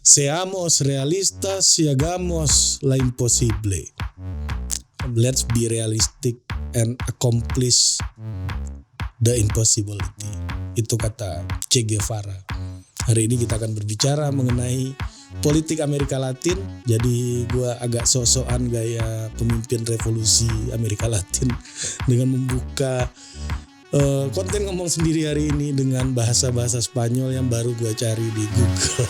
Seamos realistas y hagamos la imposible. Let's be realistic and accomplish the impossibility. Itu kata Che Guevara. Hari ini kita akan berbicara mengenai politik Amerika Latin. Jadi gue agak sok-sokan gaya pemimpin revolusi Amerika Latin dengan membuka konten ngomong sendiri hari ini dengan bahasa-bahasa Spanyol yang baru gue cari di Google.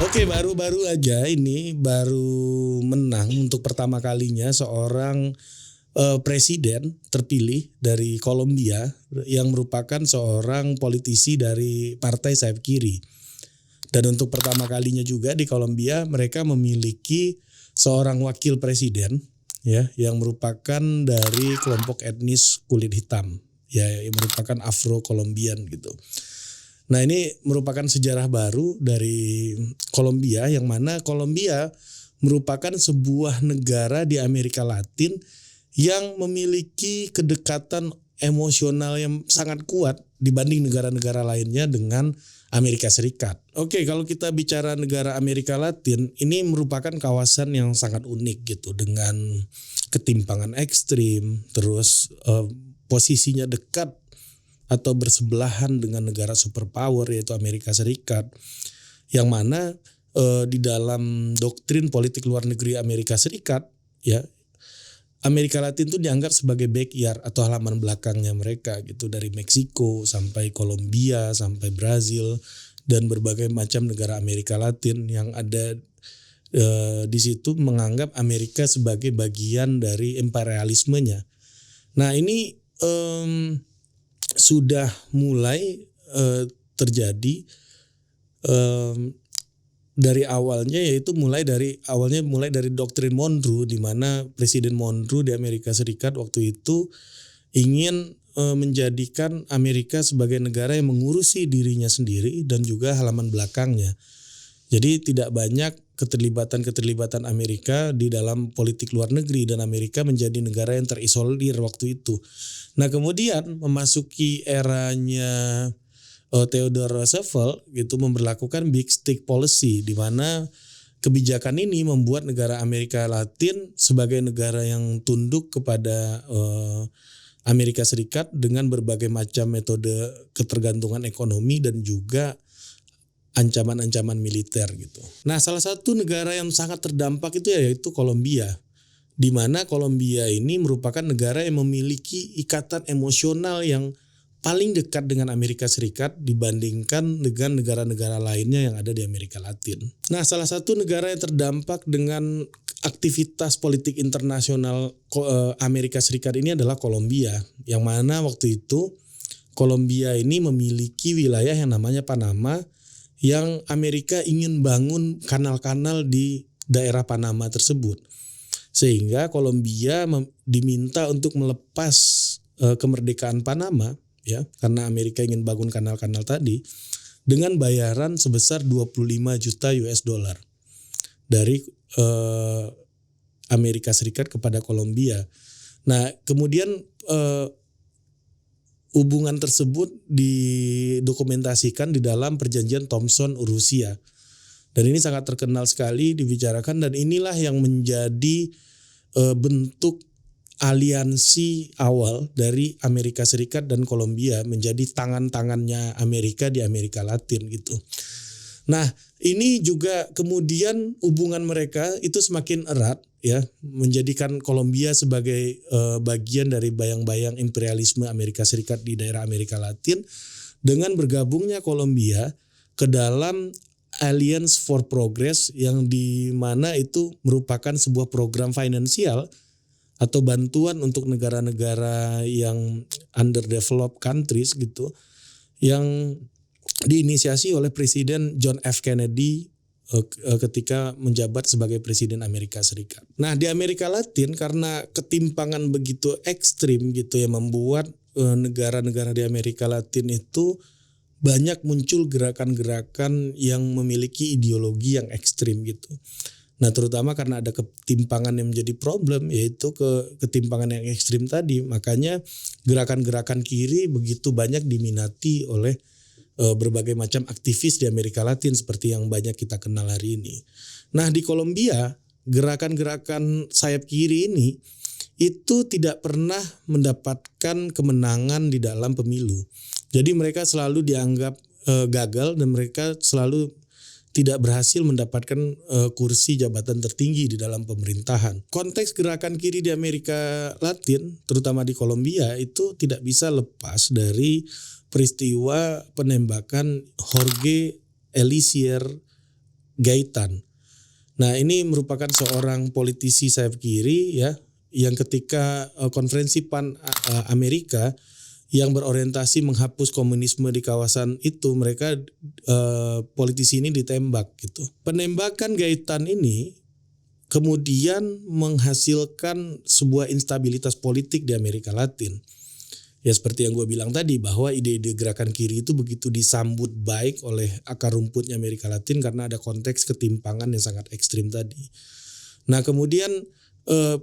Oke, baru-baru aja ini baru menang untuk pertama kalinya seorang presiden terpilih dari Kolombia yang merupakan seorang politisi dari partai sayap kiri. Dan untuk pertama kalinya juga di Kolombia mereka memiliki seorang wakil presiden ya yang merupakan dari kelompok etnis kulit hitam ya yang merupakan Afro-Kolombian gitu. Nah, ini merupakan sejarah baru dari Kolombia yang mana Kolombia merupakan sebuah negara di Amerika Latin yang memiliki kedekatan emosional yang sangat kuat dibanding negara-negara lainnya dengan Amerika Serikat. Oke, kalau kita bicara negara Amerika Latin, ini merupakan kawasan yang sangat unik gitu dengan ketimpangan ekstrim, terus posisinya dekat atau bersebelahan dengan negara superpower yaitu Amerika Serikat, yang mana di dalam doktrin politik luar negeri Amerika Serikat, ya Amerika Latin itu dianggap sebagai backyard atau halaman belakangnya mereka gitu, dari Meksiko sampai Kolombia sampai Brazil dan berbagai macam negara Amerika Latin yang ada di situ menganggap Amerika sebagai bagian dari imperialismenya. Nah, ini sudah mulai terjadi dari awalnya, yaitu mulai dari doktrin Monroe, di mana Presiden Monroe di Amerika Serikat waktu itu ingin menjadikan Amerika sebagai negara yang mengurusi dirinya sendiri dan juga halaman belakangnya. Jadi tidak banyak keterlibatan Amerika di dalam politik luar negeri dan Amerika menjadi negara yang terisolir waktu itu. Nah, kemudian memasuki eranya Theodore Roosevelt gitu memberlakukan big stick policy, di mana kebijakan ini membuat negara Amerika Latin sebagai negara yang tunduk kepada Amerika Serikat dengan berbagai macam metode ketergantungan ekonomi dan juga ancaman-ancaman militer gitu. Nah, salah satu negara yang sangat terdampak itu yaitu Kolombia, di mana Kolombia ini merupakan negara yang memiliki ikatan emosional yang paling dekat dengan Amerika Serikat dibandingkan dengan negara-negara lainnya yang ada di Amerika Latin. Nah, salah satu negara yang terdampak dengan aktivitas politik internasional Amerika Serikat ini adalah Kolombia, yang mana waktu itu Kolombia ini memiliki wilayah yang namanya Panama, yang Amerika ingin bangun kanal-kanal di daerah Panama tersebut. Sehingga Kolombia diminta untuk melepas kemerdekaan Panama, ya, karena Amerika ingin bangun kanal-kanal tadi dengan bayaran sebesar 25 juta US dollar dari Amerika Serikat kepada Kolombia. Nah, kemudian hubungan tersebut didokumentasikan di dalam perjanjian Thomson-Urusia. Dan ini sangat terkenal sekali dibicarakan, dan inilah yang menjadi bentuk aliansi awal dari Amerika Serikat dan Kolombia menjadi tangan-tangannya Amerika di Amerika Latin gitu. Nah, ini juga kemudian hubungan mereka itu semakin erat ya, menjadikan Kolombia sebagai bagian dari bayang-bayang imperialisme Amerika Serikat di daerah Amerika Latin dengan bergabungnya Kolombia ke dalam Alliance for Progress, yang di mana itu merupakan sebuah program finansial atau bantuan untuk negara-negara yang underdeveloped countries gitu, yang diinisiasi oleh Presiden John F. Kennedy ketika menjabat sebagai Presiden Amerika Serikat. Nah, di Amerika Latin karena ketimpangan begitu ekstrim gitu yang membuat negara-negara di Amerika Latin itu banyak muncul gerakan-gerakan yang memiliki ideologi yang ekstrim gitu. Nah, terutama karena ada ketimpangan yang menjadi problem, yaitu ketimpangan yang ekstrim tadi. Makanya gerakan-gerakan kiri begitu banyak diminati oleh berbagai macam aktivis di Amerika Latin seperti yang banyak kita kenal hari ini. Nah, di Kolombia gerakan-gerakan sayap kiri ini itu tidak pernah mendapatkan kemenangan di dalam pemilu. Jadi mereka selalu dianggap gagal dan mereka selalu tidak berhasil mendapatkan kursi jabatan tertinggi di dalam pemerintahan. Konteks gerakan kiri di Amerika Latin, terutama di Kolombia, itu tidak bisa lepas dari peristiwa penembakan Jorge Eliezer Gaitan. Nah, ini merupakan seorang politisi sayap kiri ya, yang ketika konferensi PAN Amerika yang berorientasi menghapus komunisme di kawasan itu, mereka politisi ini ditembak gitu. Penembakan Gaitan ini kemudian menghasilkan sebuah instabilitas politik di Amerika Latin. Ya seperti yang gue bilang tadi, bahwa ide-ide gerakan kiri itu begitu disambut baik oleh akar rumputnya Amerika Latin karena ada konteks ketimpangan yang sangat ekstrim tadi. Nah, kemudian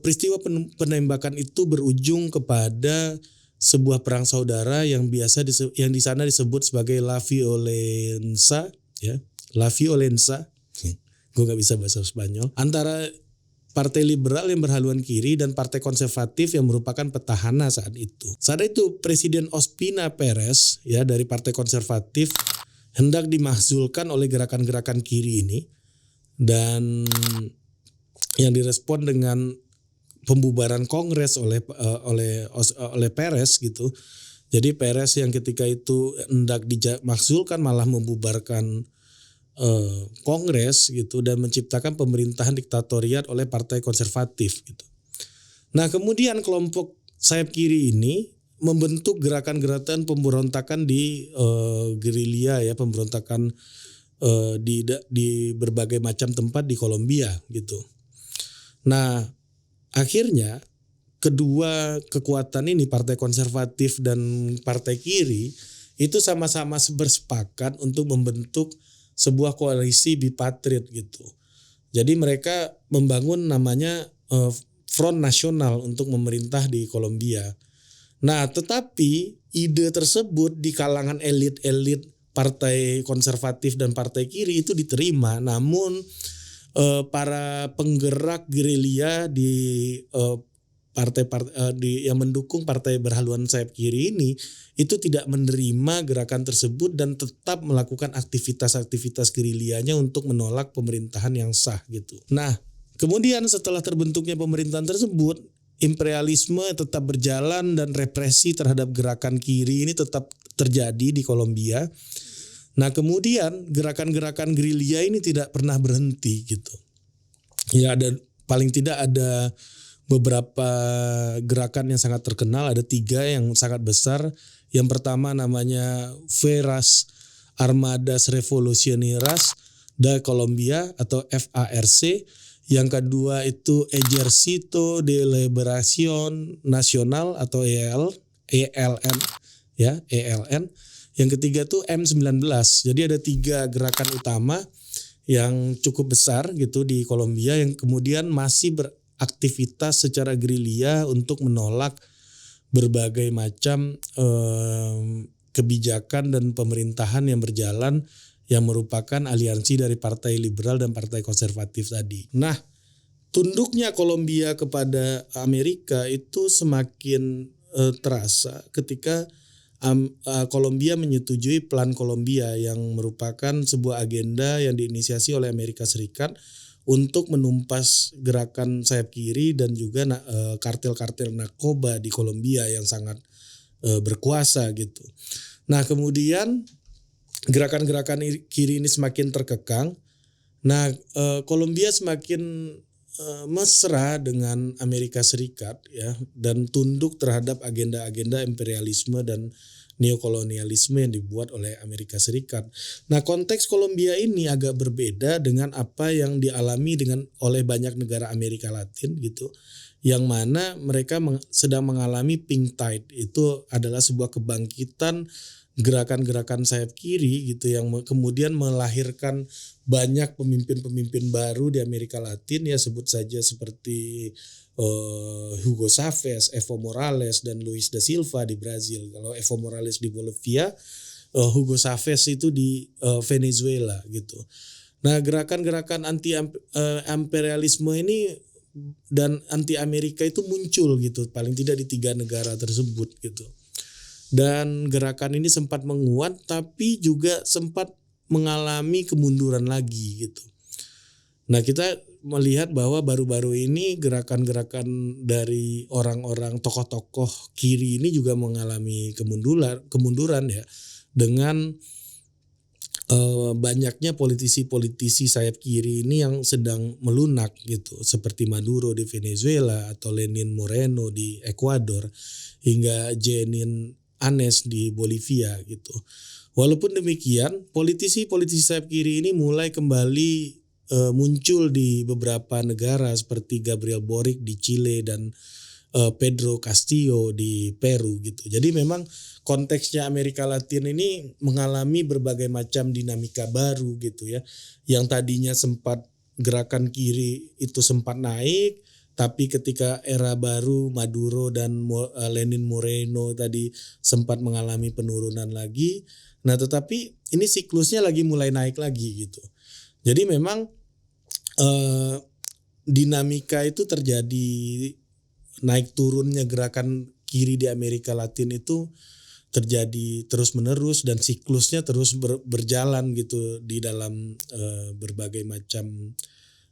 peristiwa penembakan itu berujung kepada sebuah perang saudara yang yang di sana disebut sebagai La Violencia, ya, La Violencia. Gue nggak bisa bahasa Spanyol. Antara Partai Liberal yang berhaluan kiri dan Partai Konservatif yang merupakan petahana saat itu. Saat itu Presiden Ospina Perez ya dari Partai Konservatif hendak dimahzulkan oleh gerakan-gerakan kiri ini, dan yang direspon dengan pembubaran Kongres oleh Perez gitu. Jadi Perez yang ketika itu hendak dimahzulkan malah membubarkan Kongres gitu dan menciptakan pemerintahan diktatorial oleh Partai Konservatif gitu. Nah, kemudian kelompok sayap kiri ini membentuk gerakan-gerakan pemberontakan di gerilya ya, pemberontakan di berbagai macam tempat di Kolombia gitu. Nah, akhirnya kedua kekuatan ini, Partai Konservatif dan Partai Kiri, itu sama-sama bersepakat untuk membentuk sebuah koalisi bipartit gitu. Jadi mereka membangun namanya Front Nasional untuk memerintah di Kolombia. Nah, tetapi ide tersebut di kalangan elit-elit Partai Konservatif dan Partai Kiri itu diterima, namun para penggerak gerilya di yang mendukung partai berhaluan sayap kiri ini itu tidak menerima gerakan tersebut dan tetap melakukan aktivitas-aktivitas gerilyanya untuk menolak pemerintahan yang sah gitu. Nah, kemudian setelah terbentuknya pemerintahan tersebut, imperialisme tetap berjalan dan represi terhadap gerakan kiri ini tetap terjadi di Kolombia. Nah, kemudian gerakan-gerakan gerilya ini tidak pernah berhenti gitu. Ya, paling tidak ada beberapa gerakan yang sangat terkenal, ada 3 yang sangat besar. Yang pertama namanya Fuerzas Armadas Revolucionarias de Colombia atau FARC. Yang kedua itu Ejército de Liberación Nacional atau ELN ya, ELN. Yang ketiga tuh M19. Jadi ada 3 gerakan utama yang cukup besar gitu di Kolombia yang kemudian masih beraktivitas secara gerilya untuk menolak berbagai macam kebijakan dan pemerintahan yang berjalan yang merupakan aliansi dari Partai Liberal dan Partai Konservatif tadi. Nah, tunduknya Kolombia kepada Amerika itu semakin terasa ketika Kolombia menyetujui Plan Kolombia yang merupakan sebuah agenda yang diinisiasi oleh Amerika Serikat untuk menumpas gerakan sayap kiri dan juga kartel-kartel narkoba di Kolombia yang sangat berkuasa gitu. Nah, kemudian gerakan-gerakan kiri ini semakin terkekang. Nah, Kolombia semakin mesra dengan Amerika Serikat ya, dan tunduk terhadap agenda-agenda imperialisme dan neokolonialisme yang dibuat oleh Amerika Serikat. Nah, konteks Kolombia ini agak berbeda dengan apa yang dialami oleh banyak negara Amerika Latin gitu, yang mana mereka sedang mengalami pink tide. Itu adalah sebuah kebangkitan gerakan-gerakan sayap kiri gitu yang kemudian melahirkan banyak pemimpin-pemimpin baru di Amerika Latin, ya sebut saja seperti Hugo Chavez, Evo Morales, dan Luis da Silva di Brazil. Kalau Evo Morales di Bolivia, Hugo Chavez itu di Venezuela gitu. Nah, gerakan-gerakan anti imperialisme ini dan anti Amerika itu muncul gitu, paling tidak di 3 negara tersebut gitu. Dan gerakan ini sempat menguat tapi juga sempat mengalami kemunduran lagi gitu. Nah, kita melihat bahwa baru-baru ini gerakan-gerakan dari orang-orang tokoh-tokoh kiri ini juga mengalami kemunduran ya, dengan banyaknya politisi-politisi sayap kiri ini yang sedang melunak gitu, seperti Maduro di Venezuela atau Lenin Moreno di Ekuador hingga Jeanine Áñez di Bolivia gitu. Walaupun demikian, politisi-politisi sayap kiri ini mulai kembali muncul di beberapa negara seperti Gabriel Boric di Chile dan Pedro Castillo di Peru gitu. Jadi memang konteksnya Amerika Latin ini mengalami berbagai macam dinamika baru gitu ya. Yang tadinya sempat gerakan kiri itu sempat naik, tapi ketika era baru Maduro dan Lenin Moreno tadi sempat mengalami penurunan lagi. Nah, tetapi ini siklusnya lagi mulai naik lagi gitu. Jadi memang dinamika itu terjadi, naik turunnya gerakan kiri di Amerika Latin itu terjadi terus menerus dan siklusnya terus berjalan gitu di dalam berbagai macam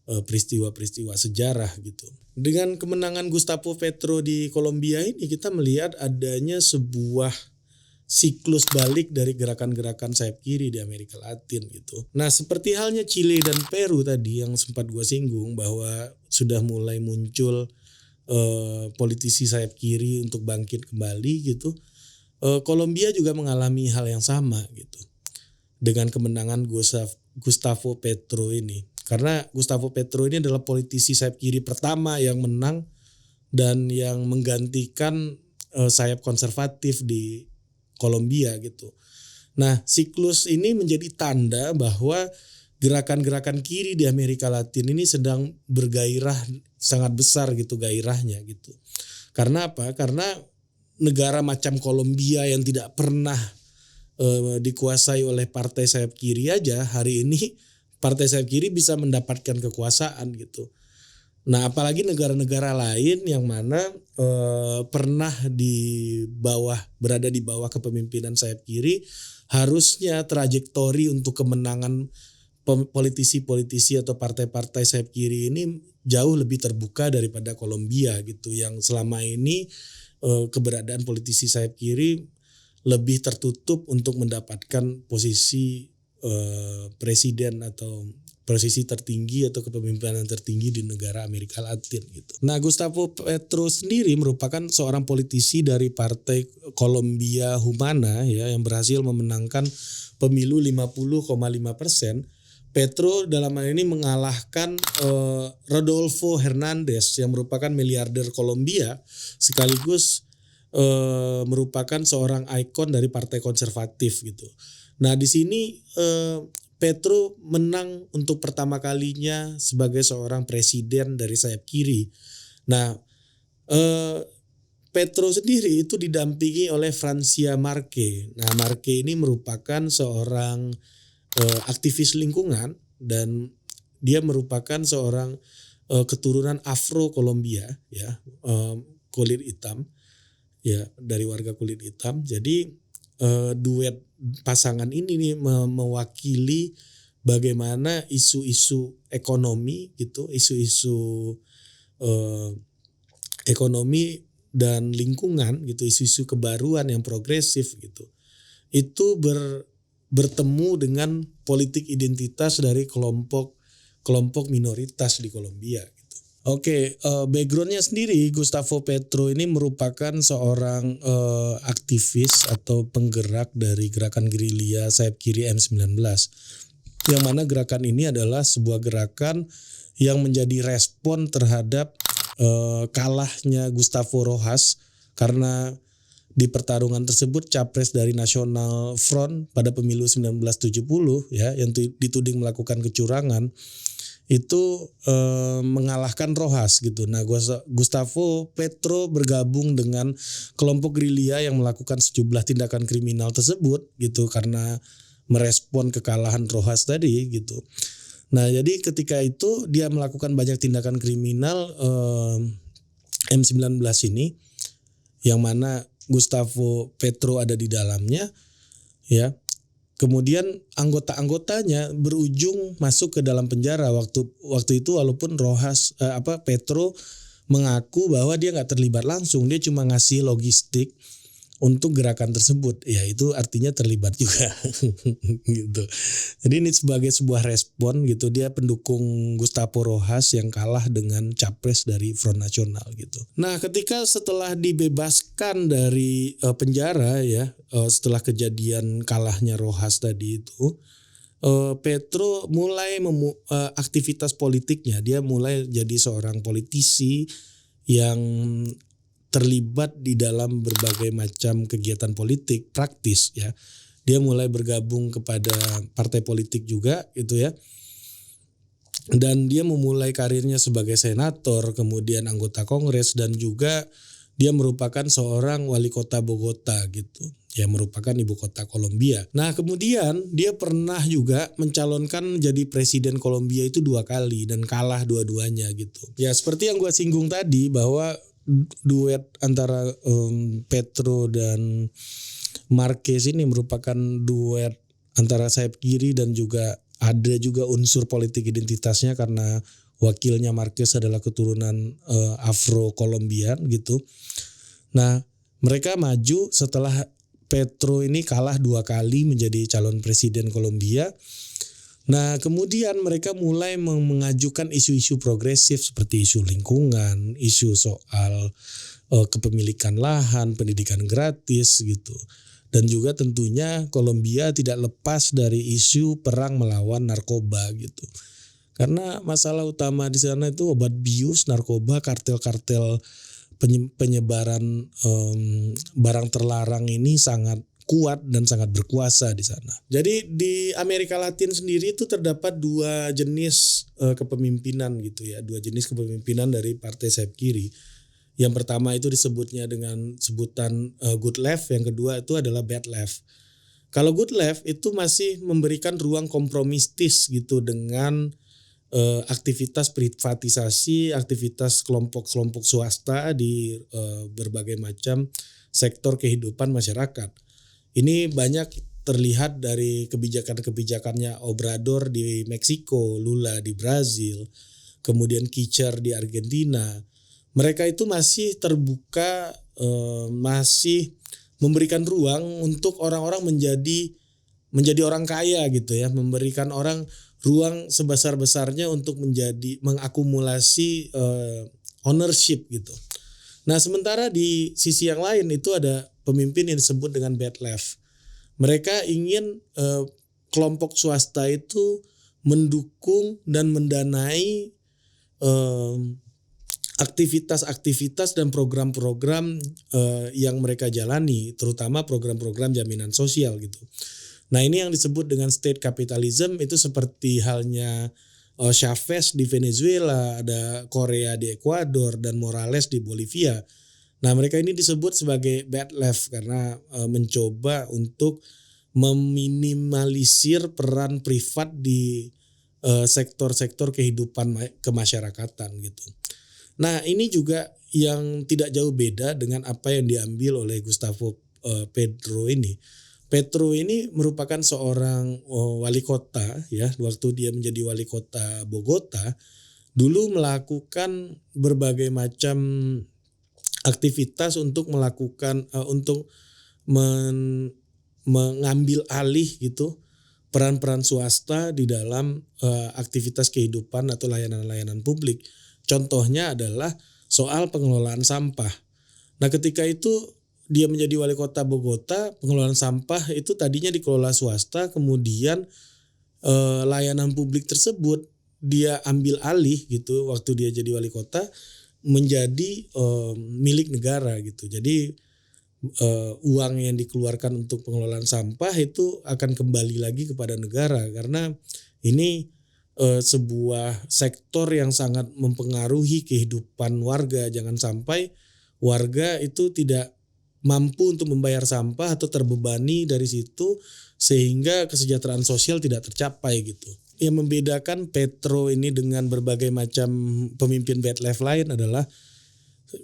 peristiwa-peristiwa sejarah gitu. Dengan kemenangan Gustavo Petro di Kolombia ini kita melihat adanya sebuah siklus balik dari gerakan-gerakan sayap kiri di Amerika Latin gitu. Nah, seperti halnya Chile dan Peru tadi yang sempat gue singgung bahwa sudah mulai muncul politisi sayap kiri untuk bangkit kembali gitu. Kolombia juga mengalami hal yang sama gitu dengan kemenangan Gustavo Petro ini. Karena Gustavo Petro ini adalah politisi sayap kiri pertama yang menang dan yang menggantikan sayap konservatif di Kolombia gitu. Nah, siklus ini menjadi tanda bahwa gerakan-gerakan kiri di Amerika Latin ini sedang bergairah sangat besar gitu gairahnya gitu. Karena apa? Karena negara macam Kolombia yang tidak pernah dikuasai oleh partai sayap kiri aja, hari ini partai sayap kiri bisa mendapatkan kekuasaan gitu. Nah, apalagi negara-negara lain yang mana pernah berada di bawah kepemimpinan sayap kiri, harusnya trajektori untuk kemenangan politisi-politisi atau partai-partai sayap kiri ini jauh lebih terbuka daripada Kolombia gitu, yang selama ini keberadaan politisi sayap kiri lebih tertutup untuk mendapatkan posisi presiden atau posisi tertinggi atau kepemimpinan tertinggi di negara Amerika Latin gitu. Nah, Gustavo Petro sendiri merupakan seorang politisi dari Partai Colombia Humana ya, yang berhasil memenangkan pemilu 50,5%. Petro dalam hal ini mengalahkan Rodolfo Hernández yang merupakan miliarder Kolombia sekaligus merupakan seorang ikon dari Partai Konservatif gitu. Nah, di sini Petro menang untuk pertama kalinya sebagai seorang presiden dari sayap kiri. Nah, Petro sendiri itu didampingi oleh Francia Marquez. Nah, Marquez ini merupakan seorang aktivis lingkungan dan dia merupakan seorang keturunan Afro Kolombia ya, kulit hitam ya, dari warga kulit hitam. Jadi duet pasangan ini nih mewakili bagaimana isu-isu ekonomi gitu, isu-isu ekonomi dan lingkungan gitu, isu-isu kebaruan yang progresif gitu. Itu bertemu dengan politik identitas dari kelompok minoritas di Kolombia gitu. Oke, backgroundnya sendiri Gustavo Petro ini merupakan seorang aktivis atau penggerak dari gerakan gerilya sayap kiri M19. Yang mana gerakan ini adalah sebuah gerakan yang menjadi respon terhadap kalahnya Gustavo Rojas karena di pertarungan tersebut capres dari National Front pada pemilu 1970 ya yang dituding melakukan kecurangan itu mengalahkan Rojas gitu. Nah, Gustavo Petro bergabung dengan kelompok gerilya yang melakukan sejumlah tindakan kriminal tersebut gitu karena merespon kekalahan Rojas tadi gitu. Nah, jadi ketika itu dia melakukan banyak tindakan kriminal M19 ini yang mana Gustavo Petro ada di dalamnya ya. Kemudian anggota-anggotanya berujung masuk ke dalam penjara waktu itu walaupun Rojas Petro mengaku bahwa dia nggak terlibat langsung, dia cuma ngasih logistik untuk gerakan tersebut. Ya itu artinya terlibat juga gitu. Jadi ini sebagai sebuah respon gitu, dia pendukung Gustavo Rojas yang kalah dengan capres dari Front Nasional gitu. Nah, ketika setelah dibebaskan dari penjara ya, setelah kejadian kalahnya Rojas tadi itu, Petro mulai aktivitas politiknya, dia mulai jadi seorang politisi yang terlibat di dalam berbagai macam kegiatan politik praktis ya. Dia mulai bergabung kepada partai politik juga gitu ya. Dan dia memulai karirnya sebagai senator, kemudian anggota Kongres, dan juga dia merupakan seorang wali kota Bogota gitu. Yang merupakan ibu kota Kolombia. Nah, kemudian dia pernah juga mencalonkan jadi presiden Kolombia itu 2 kali dan kalah dua-duanya gitu. Ya, seperti yang gue singgung tadi bahwa duet antara Petro dan Marquez ini merupakan duet antara sayap kiri dan juga ada juga unsur politik identitasnya karena wakilnya Marquez adalah keturunan Afro-Kolombian gitu. Nah, mereka maju setelah Petro ini kalah 2 kali menjadi calon presiden Kolombia. Nah, kemudian mereka mulai mengajukan isu-isu progresif seperti isu lingkungan, isu soal kepemilikan lahan, pendidikan gratis gitu. Dan juga tentunya Kolombia tidak lepas dari isu perang melawan narkoba gitu. Karena masalah utama di sana itu obat bius, narkoba, kartel-kartel penyebaran barang terlarang ini sangat kuat dan sangat berkuasa di sana. Jadi di Amerika Latin sendiri itu terdapat 2 jenis kepemimpinan gitu ya, 2 jenis kepemimpinan dari partai sayap kiri. Yang pertama itu disebutnya dengan sebutan good left, yang kedua itu adalah bad left. Kalau good left itu masih memberikan ruang kompromistis gitu dengan aktivitas privatisasi, aktivitas kelompok-kelompok swasta di berbagai macam sektor kehidupan masyarakat. Ini banyak terlihat dari kebijakan-kebijakannya Obrador di Meksiko, Lula di Brazil, kemudian Kirchner di Argentina. Mereka itu masih terbuka, masih memberikan ruang untuk orang-orang menjadi orang kaya gitu ya, memberikan orang ruang sebesar-besarnya untuk mengakumulasi ownership gitu. Nah, sementara di sisi yang lain itu ada pemimpin yang disebut dengan bad left. Mereka ingin kelompok swasta itu mendukung dan mendanai aktivitas-aktivitas dan program-program yang mereka jalani, terutama program-program jaminan sosial gitu. Nah, ini yang disebut dengan state capitalism, itu seperti halnya Chavez di Venezuela, ada Korea di Ekuador, dan Morales di Bolivia. Nah, mereka ini disebut sebagai bad left karena mencoba untuk meminimalisir peran privat di sektor-sektor kehidupan kemasyarakatan gitu. Nah, ini juga yang tidak jauh beda dengan apa yang diambil oleh Gustavo Petro ini. Petro ini merupakan seorang wali kota ya, waktu dia menjadi wali kota Bogota dulu melakukan berbagai macam aktivitas untuk mengambil alih gitu peran-peran swasta di dalam aktivitas kehidupan atau layanan-layanan publik. Contohnya adalah soal pengelolaan sampah. Nah, ketika itu dia menjadi wali kota Bogota, pengelolaan sampah itu tadinya dikelola swasta, kemudian layanan publik tersebut dia ambil alih gitu waktu dia jadi wali kota, menjadi milik negara gitu. Jadi uang yang dikeluarkan untuk pengelolaan sampah itu akan kembali lagi kepada negara, karena ini sebuah sektor yang sangat mempengaruhi kehidupan warga. Jangan sampai warga itu tidak mampu untuk membayar sampah atau terbebani dari situ sehingga kesejahteraan sosial tidak tercapai gitu. Yang membedakan Petro ini dengan berbagai macam pemimpin bad life lain adalah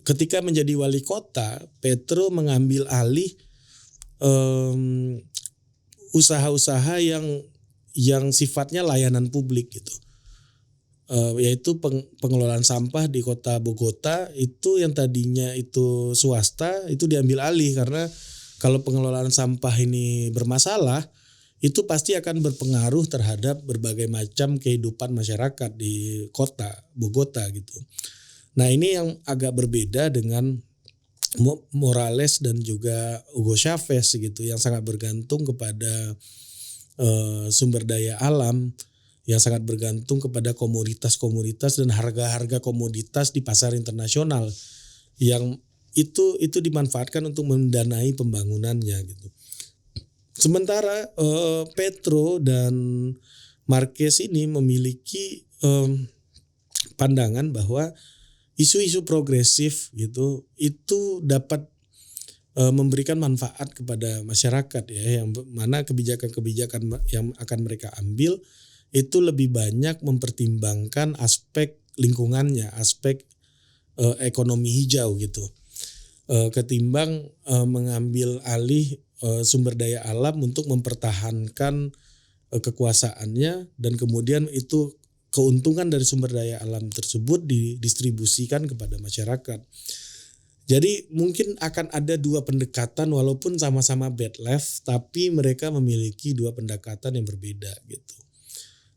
ketika menjadi wali kota, Petro mengambil alih usaha-usaha yang sifatnya layanan publik gitu. Yaitu pengelolaan sampah di kota Bogota itu yang tadinya itu swasta itu diambil alih, karena kalau pengelolaan sampah ini bermasalah itu pasti akan berpengaruh terhadap berbagai macam kehidupan masyarakat di kota Bogota gitu. Nah ini yang agak berbeda dengan Morales dan juga Hugo Chavez gitu, yang sangat bergantung kepada sumber daya alam, yang sangat bergantung kepada komoditas-komoditas dan harga-harga komoditas di pasar internasional yang itu dimanfaatkan untuk mendanai pembangunannya gitu. Sementara Petro dan Marquez ini memiliki pandangan bahwa isu-isu progresif gitu itu dapat memberikan manfaat kepada masyarakat ya, yang mana kebijakan-kebijakan yang akan mereka ambil itu lebih banyak mempertimbangkan aspek lingkungannya, aspek ekonomi hijau gitu, ketimbang mengambil alih sumber daya alam untuk mempertahankan kekuasaannya, dan kemudian itu keuntungan dari sumber daya alam tersebut didistribusikan kepada masyarakat. Jadi mungkin akan ada dua pendekatan walaupun sama-sama bad life, tapi mereka memiliki dua pendekatan yang berbeda gitu.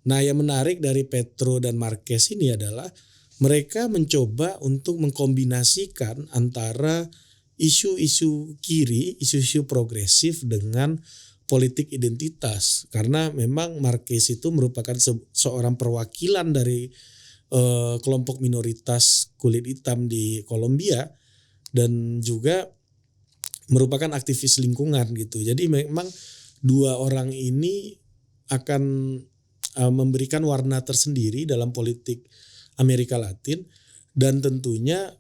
Nah yang menarik dari Petro dan Marquez ini adalah mereka mencoba untuk mengkombinasikan antara isu-isu kiri, isu-isu progresif dengan politik identitas. Karena memang Marquez itu merupakan seorang perwakilan dari kelompok minoritas kulit hitam di Kolombia dan juga merupakan aktivis lingkungan gitu. Jadi memang dua orang ini akan memberikan warna tersendiri dalam politik Amerika Latin, dan tentunya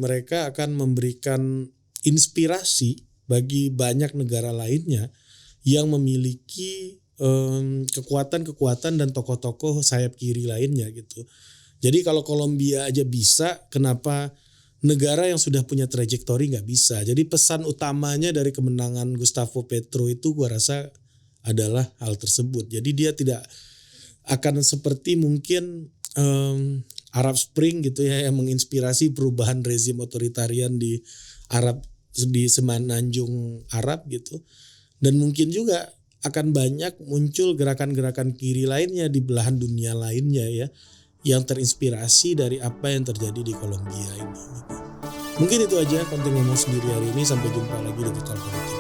mereka akan memberikan inspirasi bagi banyak negara lainnya yang memiliki kekuatan-kekuatan dan tokoh-tokoh sayap kiri lainnya gitu. Jadi kalau Kolombia aja bisa, kenapa negara yang sudah punya trajektori nggak bisa? Jadi pesan utamanya dari kemenangan Gustavo Petro itu gua rasa adalah hal tersebut. Jadi dia tidak akan seperti mungkin Arab Spring gitu ya, yang menginspirasi perubahan rezim otoritarian di semenanjung Arab gitu. Dan mungkin juga akan banyak muncul gerakan-gerakan kiri lainnya di belahan dunia lainnya ya, yang terinspirasi dari apa yang terjadi di Kolombia ini. Mungkin itu aja konten ngomong sendiri hari ini. Sampai jumpa lagi di Talk Politik.